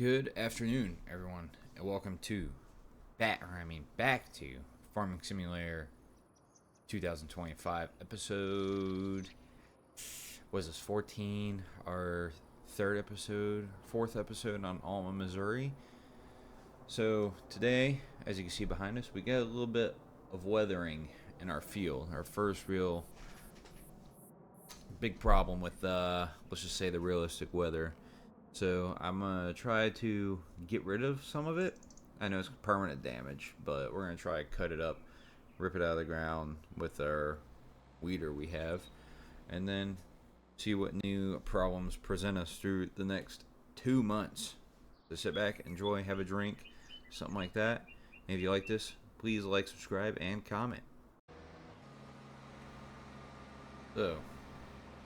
Good afternoon, everyone, and welcome to back to Farming Simulator 2025 episode. Was this 14? Our fourth episode on Alma, Missouri. So today, as you can see behind us, we got a little bit of weathering in our field. Our first real big problem with let's just say the realistic weather. So I'm gonna try to get rid of some of it. I know it's permanent damage, but we're gonna try to cut it up, rip it out of the ground with our weeder we have, and then see what new problems present us through the next 2 months. So sit back, enjoy, have a drink, something like that. And if you like this, please like, subscribe, and comment. So,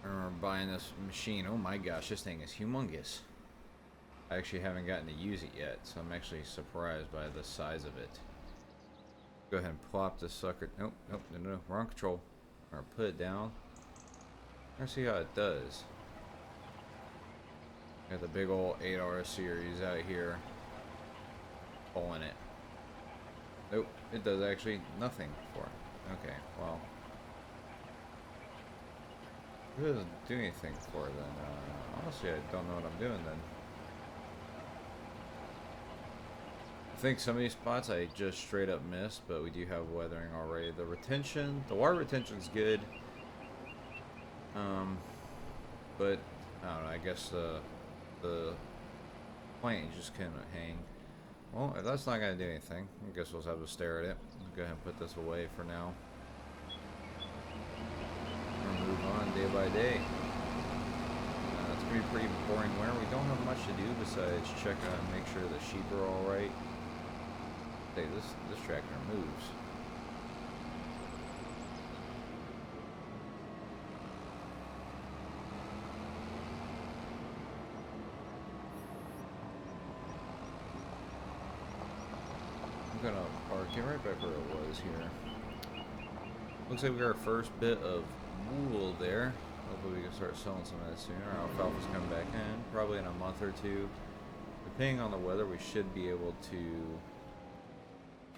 I remember buying this machine. Oh my gosh, this thing is humongous. I actually haven't gotten to use it yet, so I'm actually surprised by the size of it. Go ahead and plop this sucker. Nope, no, wrong control. Or put it down. Let's see how it does. Got the big old 8R series out here. Pulling it. Nope, it does actually nothing for it. Okay, well. It doesn't do anything for it then. Honestly, I don't know what I'm doing then. I think some of these spots I just straight up missed, but we do have weathering already. The water retention's good. But I don't know, I guess the plant just couldn't hang. Well, if that's not gonna do anything, I guess we'll just have to stare at it. Go ahead and put this away for now. We'll move on day by day. It's gonna be pretty boring winter. We don't have much to do besides check out and make sure the sheep are all right. Hey, this tractor moves. I'm gonna park it right back where it was here. Looks like we got our first bit of wool there. Hopefully we can start selling some of that soon. Our alfalfa's coming back in, probably in a month or two. Depending on the weather, we should be able to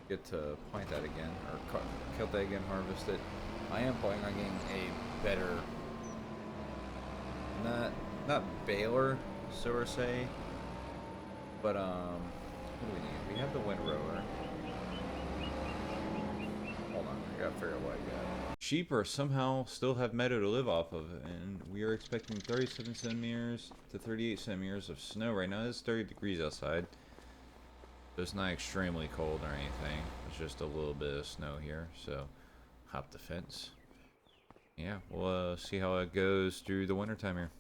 get to plant that again, or kill that again, harvest it. I am planning on getting a better, not baler, so to say, but what do we need? We have the windrower. Hold on, I gotta figure out what I got. Sheep are somehow still have meadow to live off of, and we are expecting 37 centimeters to 38 centimeters of snow right now. It's 30 degrees outside. So it's not extremely cold or anything. It's just a little bit of snow here. So, hop the fence. Yeah, we'll see how it goes through the wintertime here.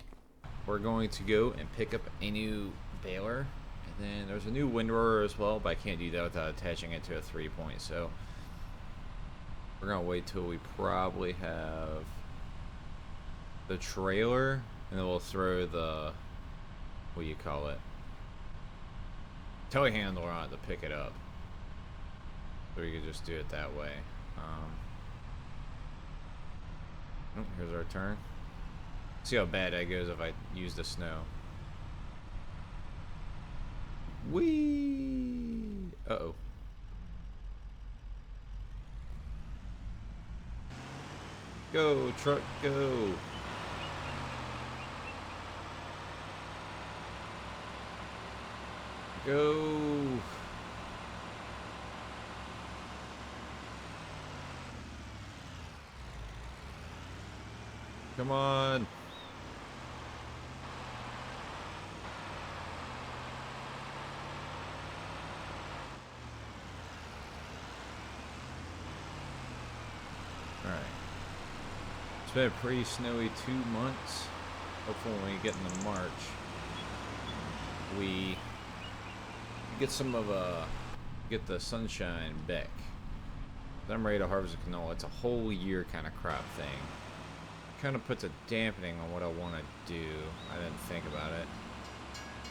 We're going to go and pick up a new baler. And then there's a new windrower as well, but I can't do that without attaching it to a 3-point. So, we're going to wait till we probably have the trailer. And then we'll throw the, what do you call it? Telehandler on it to pick it up, so we could just do it that way. Here's our turn. See how bad that goes if I use the snow. Whee! Uh-oh. Go, truck, go! Go! Come on! Alright. It's been a pretty snowy 2 months. Hopefully when we get into March, we get get the sunshine back. I'm ready to harvest a canola. It's a whole year kind of crop thing. Kind of puts a dampening on what I want to do. I didn't think about it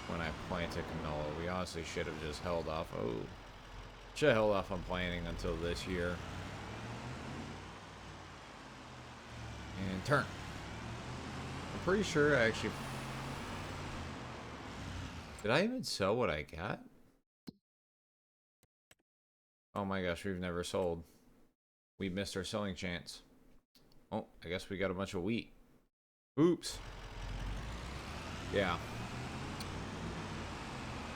when I planted canola. We honestly should have just held off. Should have held off on planting until this year. And turn. I'm pretty sure I actually Did I even sell what I got? Oh my gosh, we've never sold. We missed our selling chance. Oh, I guess we got a bunch of wheat. Oops. Yeah.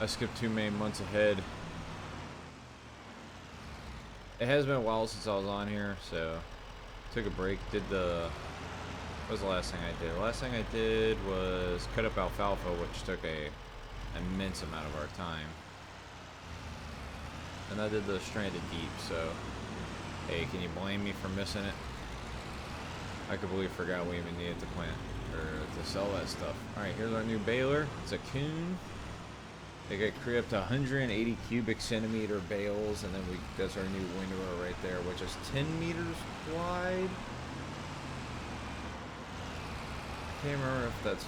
I skipped 2 main months ahead. It has been a while since I was on here, so took a break. Did the... What was the last thing I did? The last thing I did was cut up alfalfa, which took a immense amount of our time. And I did the stranded deep, so hey, can you blame me for missing it? I completely forgot we even needed to plant or to sell that stuff. Alright, here's our new baler. It's a Coon. They get create up to 180 cubic centimeter bales, and then that's our new windrow right there, which is 10 meters wide. I can't remember if that's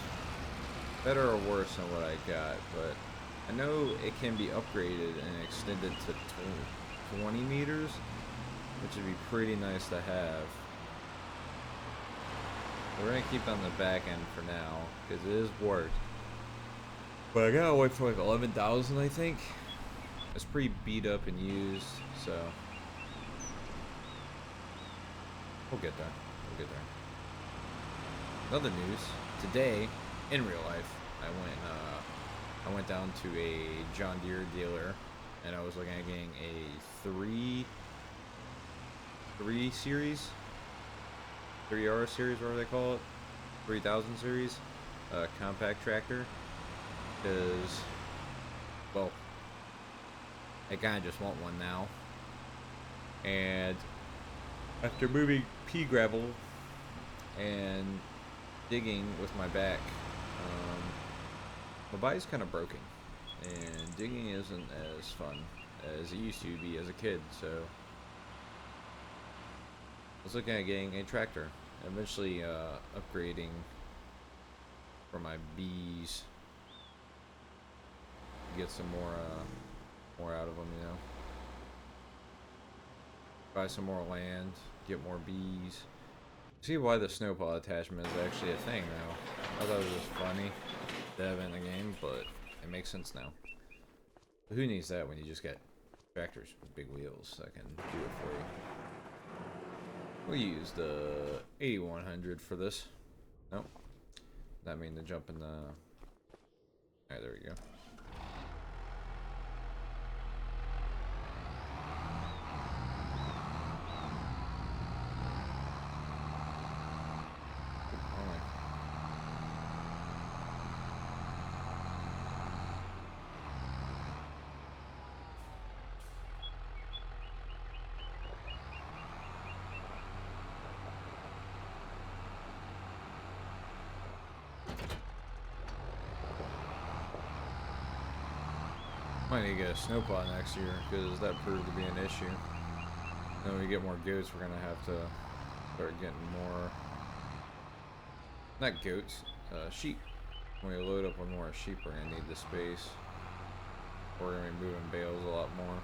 better or worse than what I got, but I know it can be upgraded and extended to 20 meters, which would be pretty nice to have. We're gonna keep on the back end for now, because it is work. But I gotta wait for like 11,000, I think. It's pretty beat up and used, so we'll get there. We'll get there. Other news today, in real life, I went down to a John Deere dealer, and I was looking at getting a 3 series, 3R series, whatever they call it, 3000 series, compact tractor. Because, well, I kind of just want one now. And after moving pea gravel and digging with my back, my body's kind of broken, and digging isn't as fun as it used to be as a kid. So I was looking at getting a tractor, eventually upgrading for my bees. Get some more out of them, you know. Buy some more land, get more bees. See why the snowplow attachment is actually a thing now. I thought it was just funny to have in the game, but it makes sense now. But who needs that when you just get tractors with big wheels that can do it for you? We'll use the 8100 for this. Nope. That mean to jump in the... Alright, there we go. Might need to get a snowplow next year, because that proved to be an issue. Then when we get more goats, we're gonna have to start getting more, not goats, sheep. When we load up on more sheep, we're gonna need the space. We're gonna be moving bales a lot more.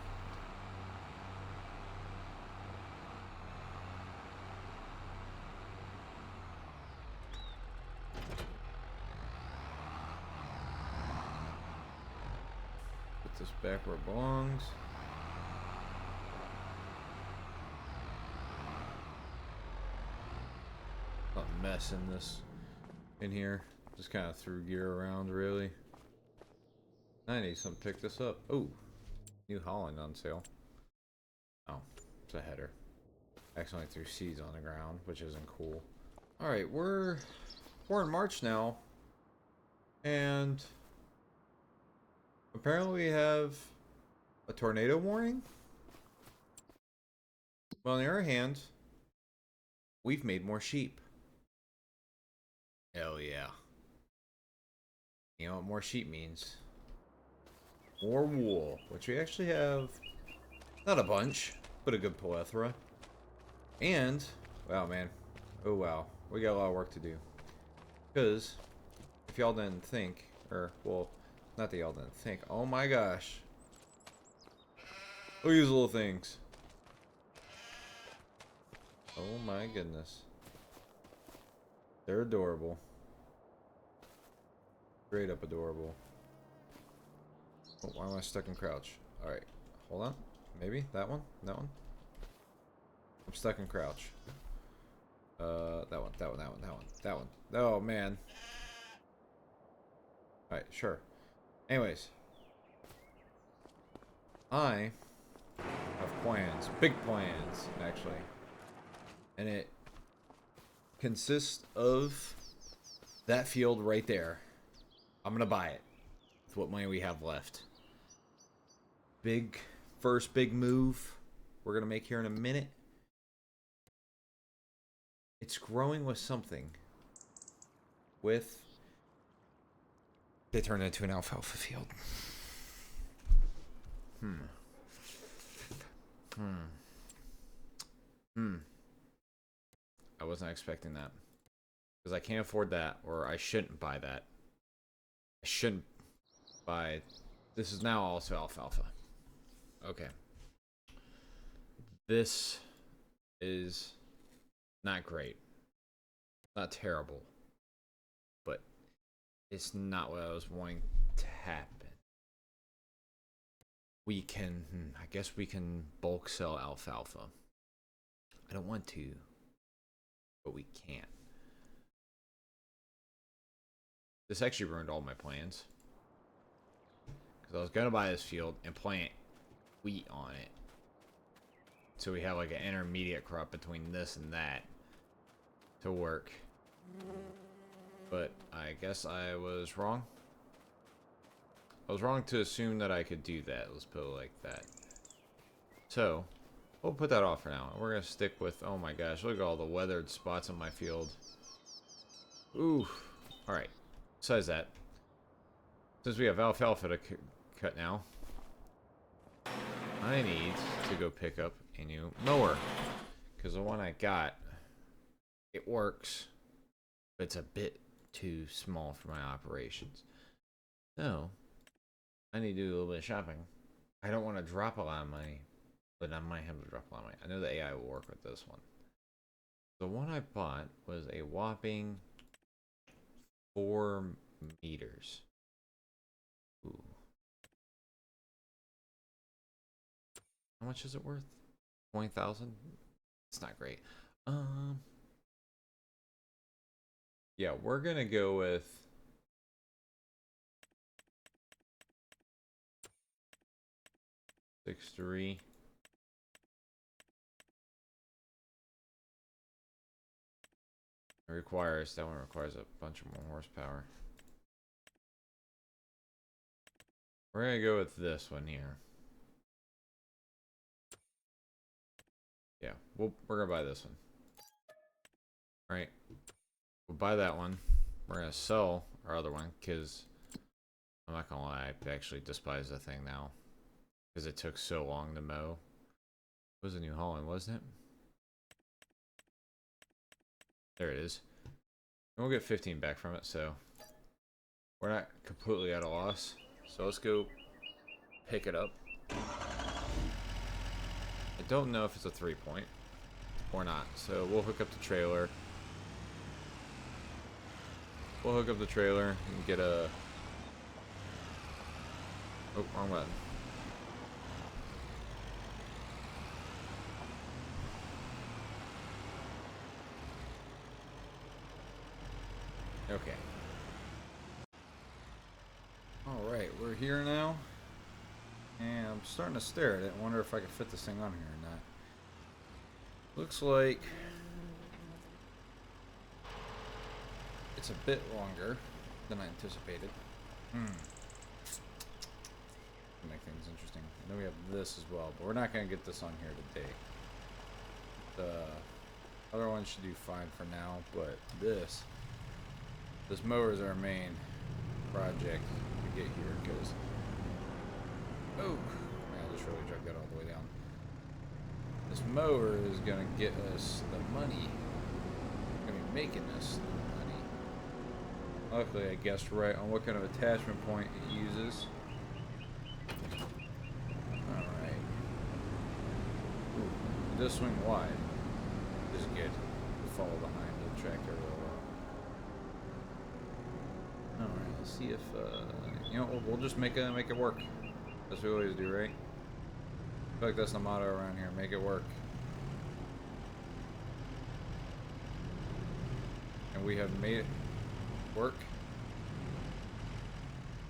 Put this back where it belongs. A mess in here. Just kind of threw gear around, really. I need something to pick this up. Oh, New Holland on sale. Oh, it's a header. Accidentally threw seeds on the ground, which isn't cool. All right, we're in March now, and apparently we have a tornado warning. Well, on the other hand, we've made more sheep. Hell yeah. You know what more sheep means? More wool, which we actually have not a bunch, but a good plethora. And, wow, man. Oh, wow. We got a lot of work to do. Because, if y'all didn't think, or, well, not that y'all didn't think. Oh my gosh. Look at these little things. Oh my goodness. They're adorable. Straight up adorable. Oh, why am I stuck in crouch? Alright, hold on. Maybe? That one? That one? I'm stuck in crouch. That one, that one, that one, that one, that one. Oh, man. Alright, sure. Anyways. I have plans. Big plans, actually. And it consists of that field right there. I'm gonna buy it with what money we have left. First big move we're gonna make here in a minute. It's growing with something. They turned it into an alfalfa field. I wasn't expecting that. Because I can't afford that, or I shouldn't buy that. I shouldn't buy... This is now also alfalfa. Okay. This is not great. Not terrible. But it's not what I was wanting to happen. We can... I guess we can bulk sell alfalfa. I don't want to. But we can't. This actually ruined all my plans. Because I was going to buy this field and plant wheat on it. So we have like an intermediate crop between this and that to work. But I guess I was wrong. I was wrong to assume that I could do that. Let's put it like that. So, we'll put that off for now. We're going to stick with... Oh my gosh, look at all the weathered spots on my field. Ooh. Alright. Besides that, since we have alfalfa to cut now, I need to go pick up a new mower. Because the one I got, it works, but it's a bit too small for my operations. So, I need to do a little bit of shopping. I don't want to drop a lot of money, but I might have to drop a lot of money. I know the AI will work with this one. The one I bought was a whopping 4 meters. Ooh. How much is it worth? 20,000? It's not great. Yeah, we're gonna go with 6.3. That one requires a bunch of more horsepower. We're gonna go with this one here. Yeah, we're gonna buy this one. Right. We'll buy that one. We're gonna sell our other one because I'm not gonna lie, I actually despise the thing now because it took so long to mow. It was a New Holland, wasn't it? There it is. And we'll get 15 back from it, so we're not completely at a loss. So let's go pick it up. I don't know if it's a 3-point or not, so we'll hook up the trailer. We'll hook up the trailer and get a... Oh, wrong button. Okay. Alright, we're here now. And I'm starting to stare at it and wonder if I can fit this thing on here or not. Looks like it's a bit longer than I anticipated. Make things interesting. I know we have this as well, but we're not going to get this on here today. The other one should do fine for now, but this mower is our main project to get here because... Oh, man, I just really dragged that all the way down. This mower is going to get us the money. Going to be making us the money. Luckily, I guessed right on what kind of attachment point it uses. Alright. It does swing wide. This is good. We'll follow behind the tractor real well. Alright, let's see if, you know, we'll just make it work. That's what we always do, right? I feel like that's the motto around here. Make it work. And we have made it work.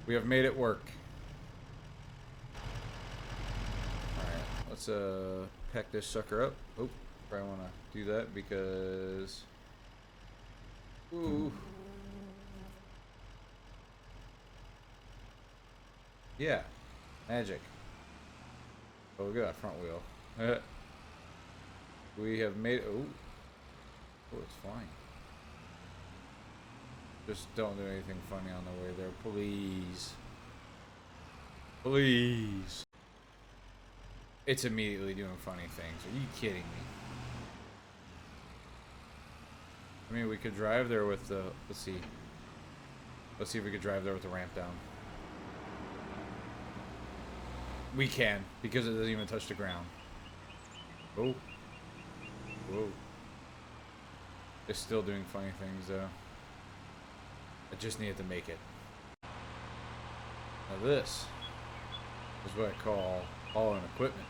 We have made it work. Alright, let's pack this sucker up. Oh, probably want to do that because... Ooh. Yeah, magic. Oh, we got a front wheel. We have made... Oh, it's flying. Just don't do anything funny on the way there, please. Please. It's immediately doing funny things. Are you kidding me? I mean, we could drive there with the... Let's see. Let's see if we could drive there with the ramp down. We can, because it doesn't even touch the ground. Oh. Whoa. It's still doing funny things, though. I just needed to make it. Now this is what I call all-in equipment.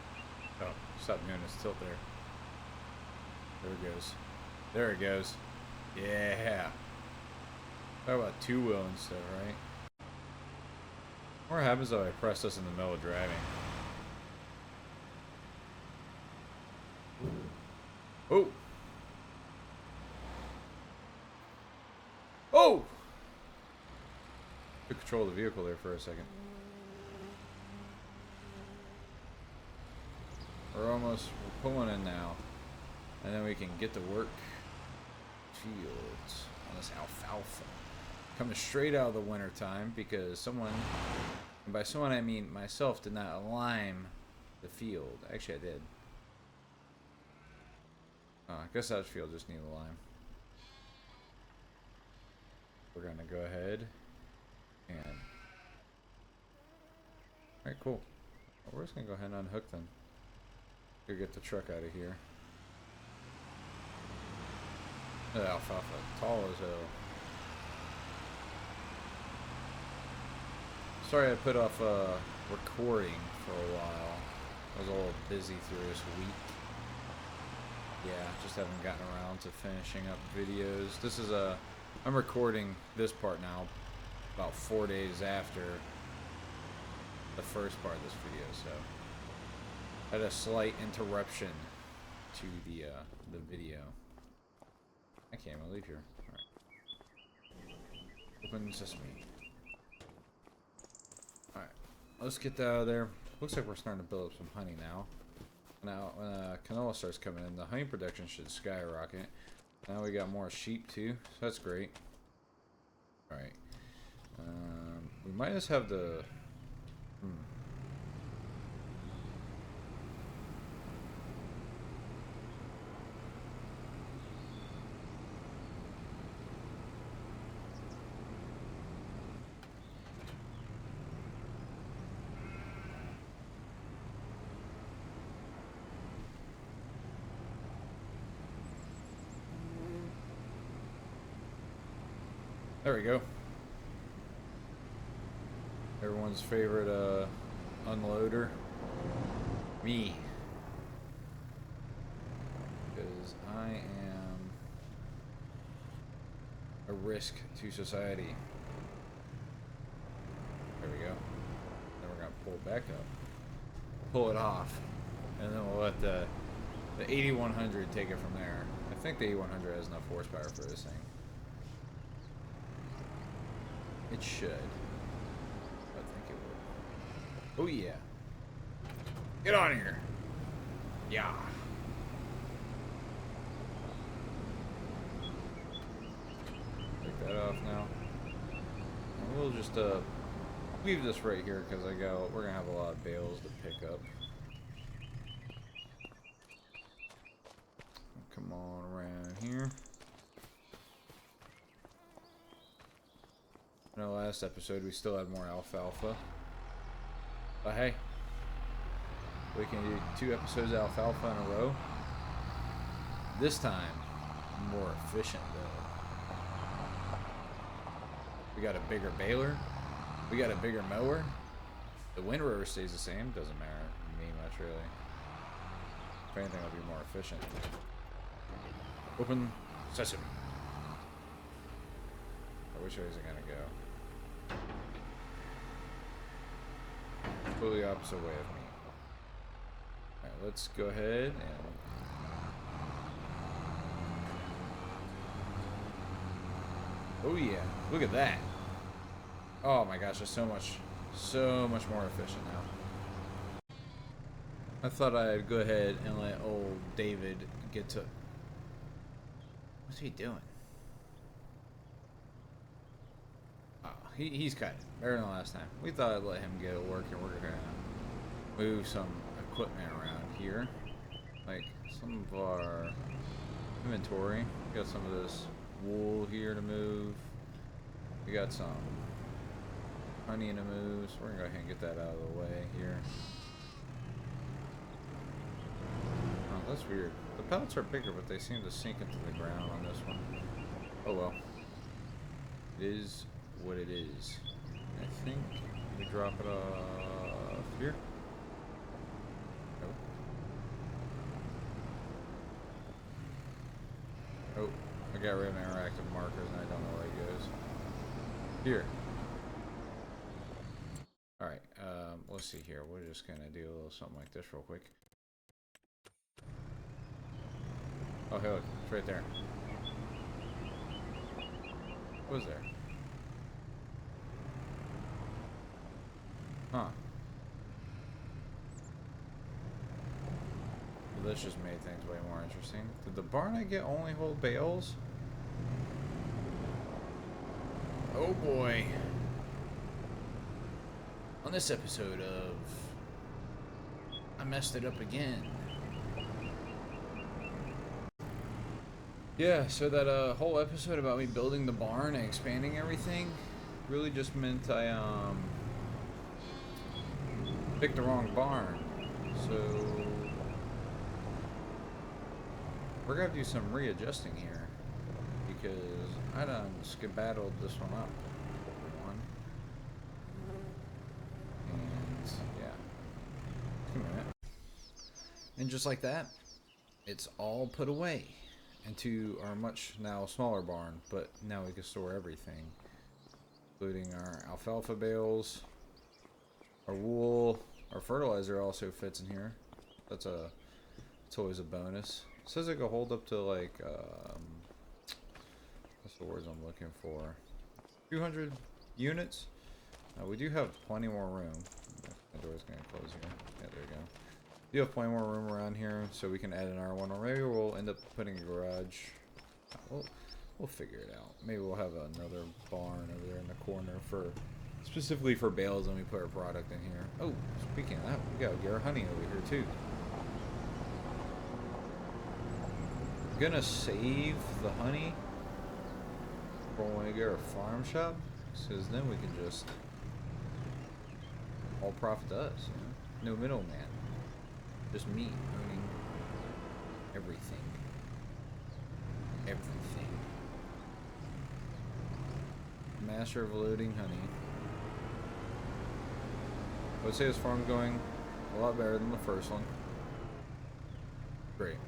Oh, stop doing this tilt there. There it goes. There it goes. Yeah. Talk about two-wheel instead, right? What happens though I press this in the middle of driving? Oh! Oh! Took control of the vehicle there for a second. We're pulling in now. And then we can get to work. Fields on this alfalfa. Coming straight out of the winter time because someone, and by someone I mean myself, did not lime the field. Actually, I did. Oh, I guess that field just needed a lime. We're gonna go ahead and. Alright, cool. Well, we're just gonna go ahead and unhook then. Go get the truck out of here. The alfalfa, tall as hell. Sorry I put off recording for a while. I was a little busy through this week. Yeah, just haven't gotten around to finishing up videos. This is I'm recording this part now about 4 days after the first part of this video, so I had a slight interruption to the video. I can't even leave here. Alright. Open sesame. Alright, let's get that out of there. Looks like we're starting to build up some honey now. Now, when canola starts coming in, the honey production should skyrocket. Now we got more sheep too, so that's great. Alright. We might just have the... There we go. Everyone's favorite unloader. Me. Because I am a risk to society. There we go. Then we're going to pull it back up. Pull it off. And then we'll let the 8100 take it from there. I think the 8100 has enough horsepower for this thing. It should. I think it will. Oh yeah. Get on here. Yeah. Take that off now. And we'll just leave this right here because we're gonna have a lot of bales to pick up. Come on around here. In our last episode, we still had more alfalfa. But hey, we can do 2 episodes of alfalfa in a row. This time, more efficient though. We got a bigger baler. We got a bigger mower. The wind rotor stays the same. Doesn't matter to me much, really. If anything, I'll be more efficient. Open sesame. I wish I wasn't gonna go. Completely opposite way of me. Alright, let's go ahead and... Oh yeah, look at that. Oh my gosh, it's so much more efficient now. I thought I'd go ahead and let old David get to... What's he doing? Oh, he's cut it better than last time. We thought I'd let him get it working. We're gonna move some equipment around here, like some of our inventory. We got some of this wool here to move. We got some honey to move, so we're gonna go ahead and get that out of the way here. Oh, that's weird. The pellets are bigger, but they seem to sink into the ground on this one. Oh well. It is what it is. I think we drop it off here. Oh. Oh, I got rid of my interactive markers and I don't know where it goes. Here. Alright, let's see here. We're just gonna do a little something like this real quick. Oh, hey, look, it's right there. What was there? Huh. Well, this just made things way more interesting. Did the barn I get only hold bales? Oh boy. On this episode of I Messed It Up Again. Yeah, so that whole episode about me building the barn and expanding everything really just meant I picked the wrong barn. So we're gonna do some readjusting here because I done skedaddled this one up. And yeah, come a minute. And just like that, it's all put away into our much now smaller barn, but now we can store everything, including our alfalfa bales, our wool, our fertilizer also fits in here. It's always a bonus. It says it can hold up to like what's the words I'm looking for? 200 units. We do have plenty more room. My door's gonna close here. Yeah, there we go. You have plenty more room around here, so we can add another one, or maybe we'll end up putting a garage. We'll figure it out. Maybe we'll have another barn over there in the corner for specifically for bales, and we put our product in here. Oh, speaking of that, we gotta get our honey over here too. I'm gonna save the honey for when we get our farm shop, because then we can just all profit to us, you know? No middleman. Just me owning everything. Everything. Master of loading honey. I would say this farm's going a lot better than the first one. Great.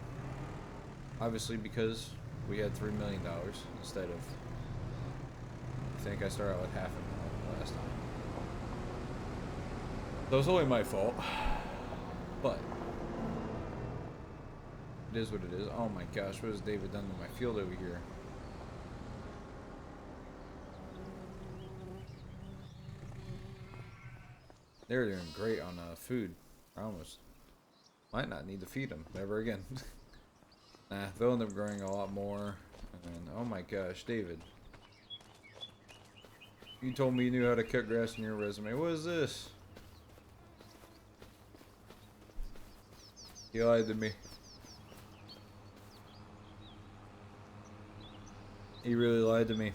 Obviously because we had $3 million instead of, I think I started out with $500,000 last time. So it's only my fault. But it is what it is. Oh my gosh, what has David done to my field over here? They're doing great on food. I almost might not need to feed them ever again. Nah, they'll end up growing a lot more. And oh my gosh, David. You told me you knew how to cut grass in your resume. What is this? You lied to me. He really lied to me.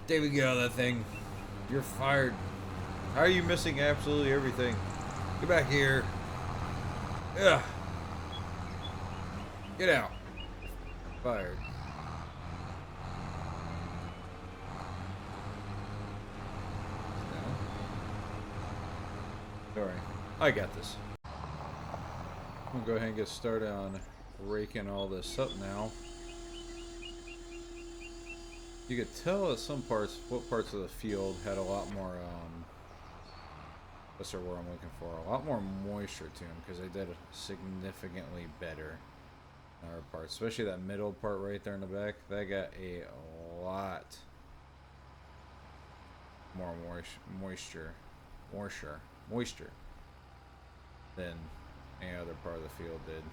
David, get out of that thing. You're fired. How are you missing absolutely everything? Get back here. Ugh. Get out. Fired. Alright, I got this. I'm gonna go ahead and get started on raking all this up now. You could tell at some parts, what parts of the field had a lot more, what's the word I'm looking for? A lot more moisture to them, because they did significantly better in our parts. Especially that middle part right there in the back. That got a lot more moisture than any other part of the field did.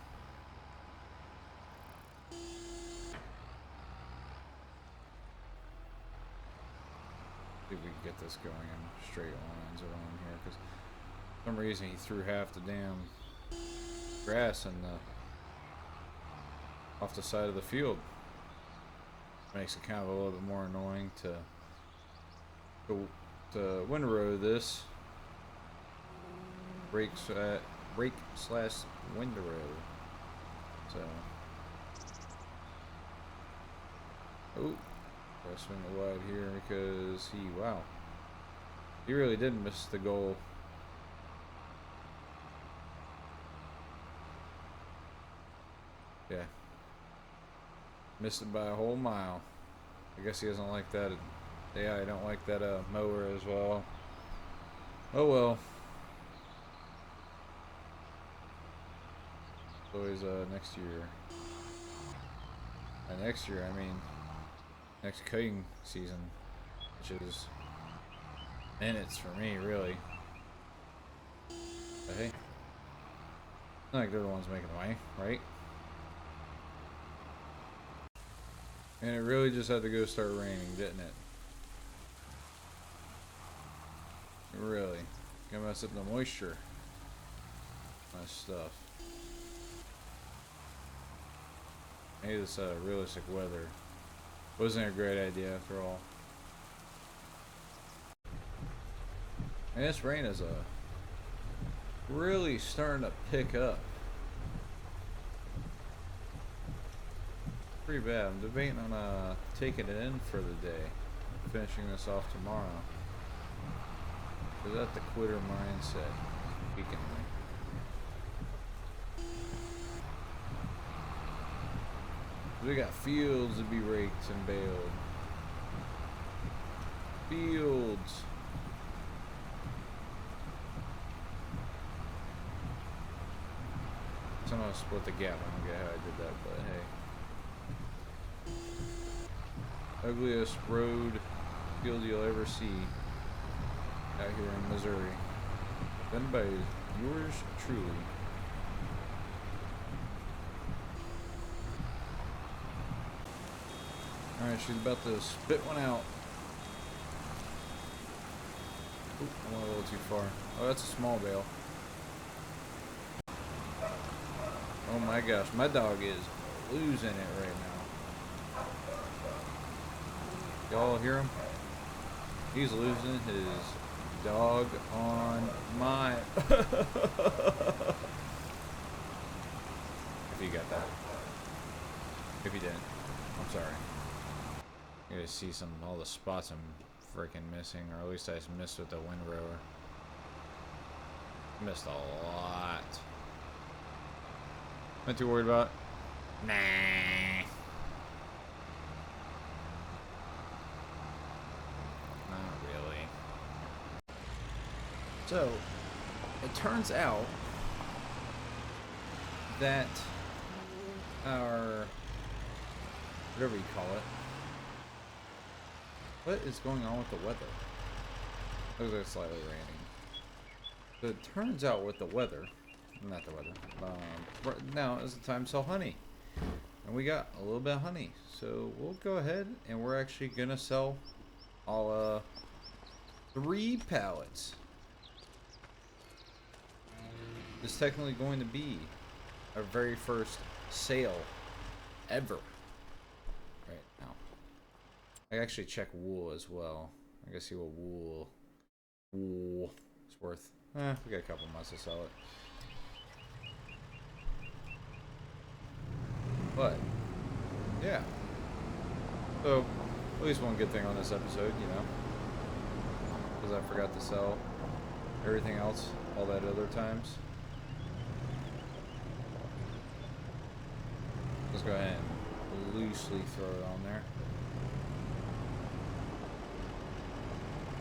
See if we can get this going in straight lines around here, because for some reason he threw half the damn grass in the off the side of the field. Makes it kind of a little bit more annoying to windrow this. Rake slash windrow. So, oh, gotta swing it wide here because he really did miss the goal. Yeah, missed it by a whole mile. I guess he doesn't like that. Yeah, I don't like that mower as well. Oh well. It's always next year. Next year, I mean next cutting season, which is minutes for me, really. But hey, it's not like they're the ones making the money, right? And it really just had to go start raining, didn't it? Really. Gonna mess up the moisture. My stuff. Maybe this realistic weather wasn't a great idea after all. And this rain is really starting to pick up. Pretty bad. I'm debating on taking it in for the day, finishing this off tomorrow. Is that the quitter mindset speaking me? We got fields to be raked and baled. Fields. Somehow split the gap. I don't get how I did that, but hey. Ugliest road field you'll ever see out here in Missouri. Done by yours truly. Alright, she's about to spit one out. Oop, I went a little too far. Oh, that's a small bale. Oh my gosh, my dog is losing it right now. Y'all hear him? He's losing his dog on my. If you got that. If you didn't, I'm sorry. You guys see all the spots I'm freaking missing, or at least I missed with the windrower. Missed a lot. Not too worried about it. Nah. Not really. So, it turns out that our, whatever you call it, what is going on with the weather? Looks like it's slightly raining. So it turns out with the weather, not the weather, right now is the time to sell honey. And we got a little bit of honey. So we'll go ahead and we're actually gonna sell all 3 pallets. This is technically going to be our very first sale ever. Right now. I actually check wool as well. I gotta see what wool is worth. We got a couple months to sell it. But yeah. So at least one good thing on this episode, you know, because I forgot to sell everything else all that other times. Let's go ahead and loosely throw it on there.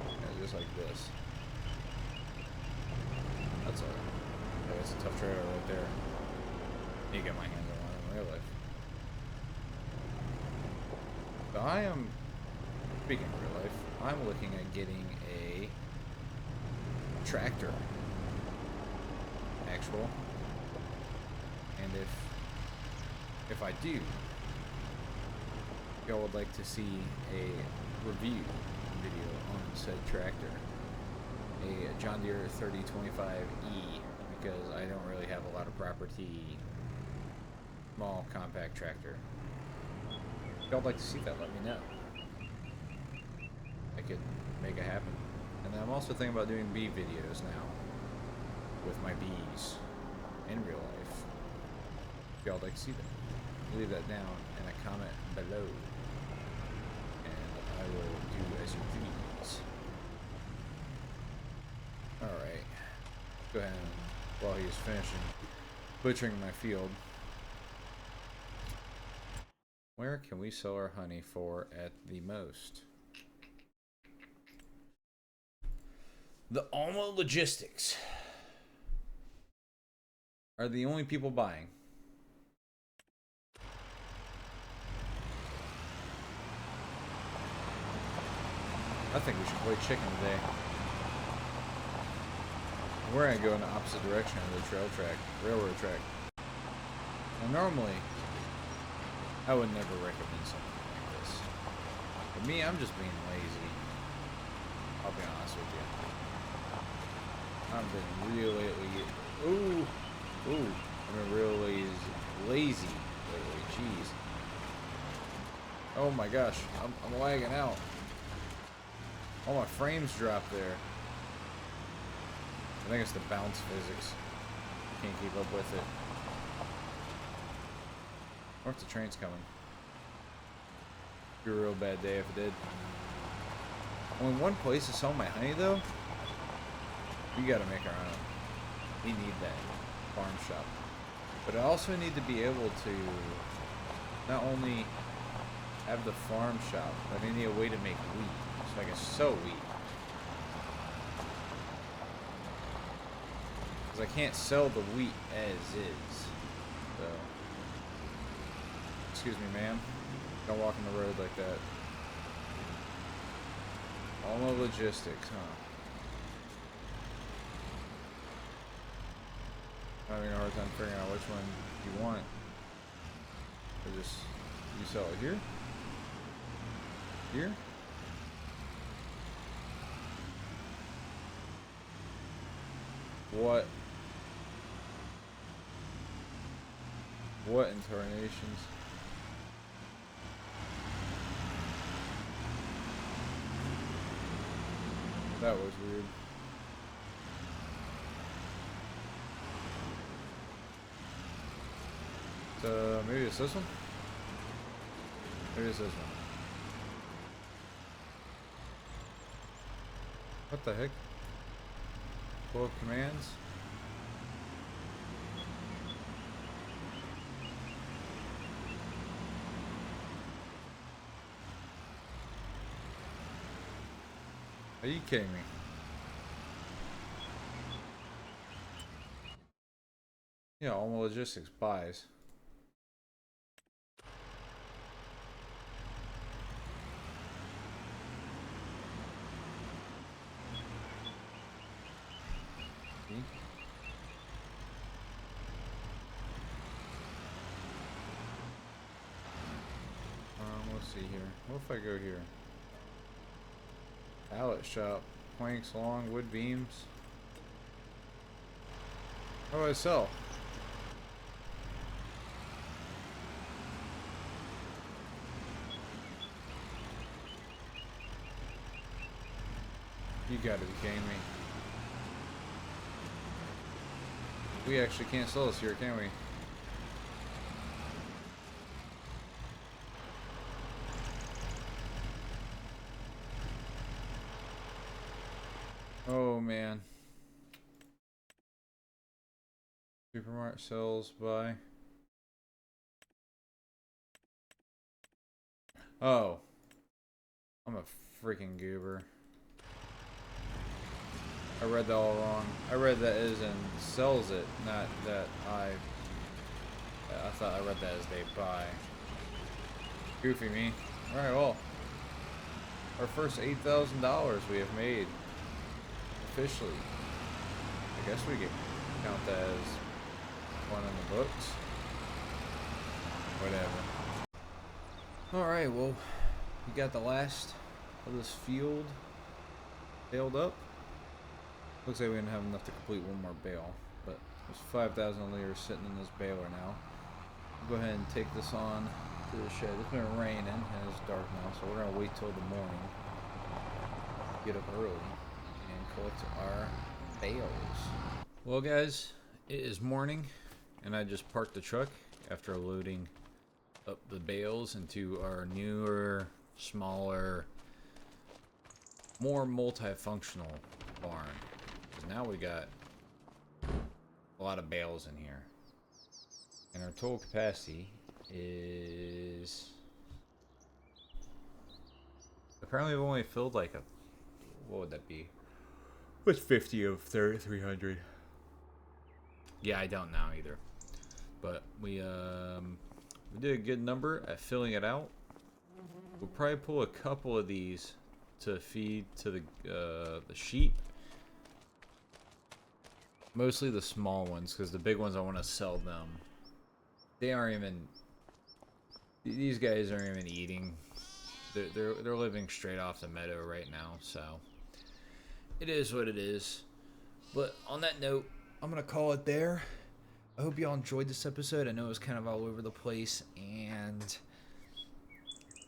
Yeah, just like this. That's a tough trailer right there. You get my hands on one in real life. So I am, speaking of real life, I'm looking at getting a tractor. Actual. And if I do, y'all would like to see a review video on said tractor, a John Deere 3025E, because I don't really have a lot of property, small compact tractor. If y'all would like to see that, let me know. I could make it happen. And then I'm also thinking about doing bee videos now with my bees in real life. If y'all would like to see that, leave that down in a comment below, and I will do as you please. Alright, go ahead and, while he's finishing butchering my field, where can we sell our honey for at the most? The Alma Logistics are the only people buying. I think we should play chicken today. We're gonna go in the opposite direction of the railroad track. Now normally, I would never recommend something like this. For me, I'm just being lazy. I'll be honest with you. I've been real lately. I've been real lazy lately. Jeez. Oh my gosh, I'm lagging out. All my frames dropped there. I think it's the bounce physics. Can't keep up with it. Or if the train's coming. It'd be a real bad day if it did. Only one place to sell my honey though. We gotta make our own. We need that farm shop. But I also need to be able to not only have the farm shop, but I need a way to make wheat. So I can sow wheat. Because I can't sell the wheat as is. So, excuse me, ma'am. Don't walk on the road like that. Alma Logistics, huh? I'm having a hard time figuring out which one you want. Or just, you sell it here? Here? What? What in tarnations? That was weird. So maybe it's this one? Maybe it's this one. What the heck? 12 commands? Are you kidding me? Yeah, Alma Logistics buys. Let's see here. What if I go here? Pallet shop. Planks long, wood beams. How do I sell? You gotta be kidding me. We actually can't sell this here, can we? Oh man. Supermarket sells by. Oh, I'm a freaking goober. I read that all wrong. I read that as in sells it, not that I thought I read that as they buy. Goofy me. Alright, well. Our first $8,000 we have made. Officially. I guess we could count that as one in the books. Whatever. Alright, well. We got the last of this field baled up. Looks like we didn't have enough to complete one more bale, but there's 5,000 liters sitting in this baler now. We'll go ahead and take this on to the shed. It's been raining and it's dark now, so we're gonna wait till the morning. Get up early and collect our bales. Well, guys, it is morning, and I just parked the truck after loading up the bales into our newer, smaller, more multifunctional barn. Now we got a lot of bales in here, and our total capacity is apparently we've only filled like a, what would that be? What's 50 of 300? Yeah, I don't know either, but we did a good number at filling it out. We'll probably pull a couple of these to feed to the sheep. Mostly the small ones, because the big ones I want to sell them. They aren't even. These guys aren't even eating. They're living straight off the meadow right now, so it is what it is. But on that note, I'm gonna call it there. I hope y'all enjoyed this episode. I know it was kind of all over the place, and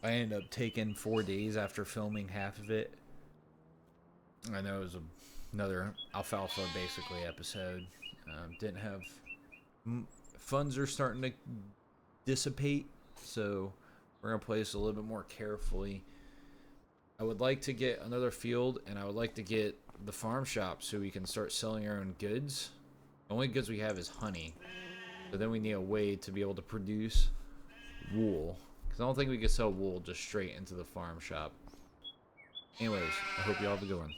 I ended up taking 4 days after filming half of it. I know it was another alfalfa basically episode. Didn't have funds are starting to dissipate, so we're gonna play this a little bit more carefully. I would like to get another field, and I would like to get the farm shop so we can start selling our own goods. The only goods we have is honey, so then we need a way to be able to produce wool, because I don't think we can sell wool just straight into the farm shop. Anyways, I hope you all have a good one.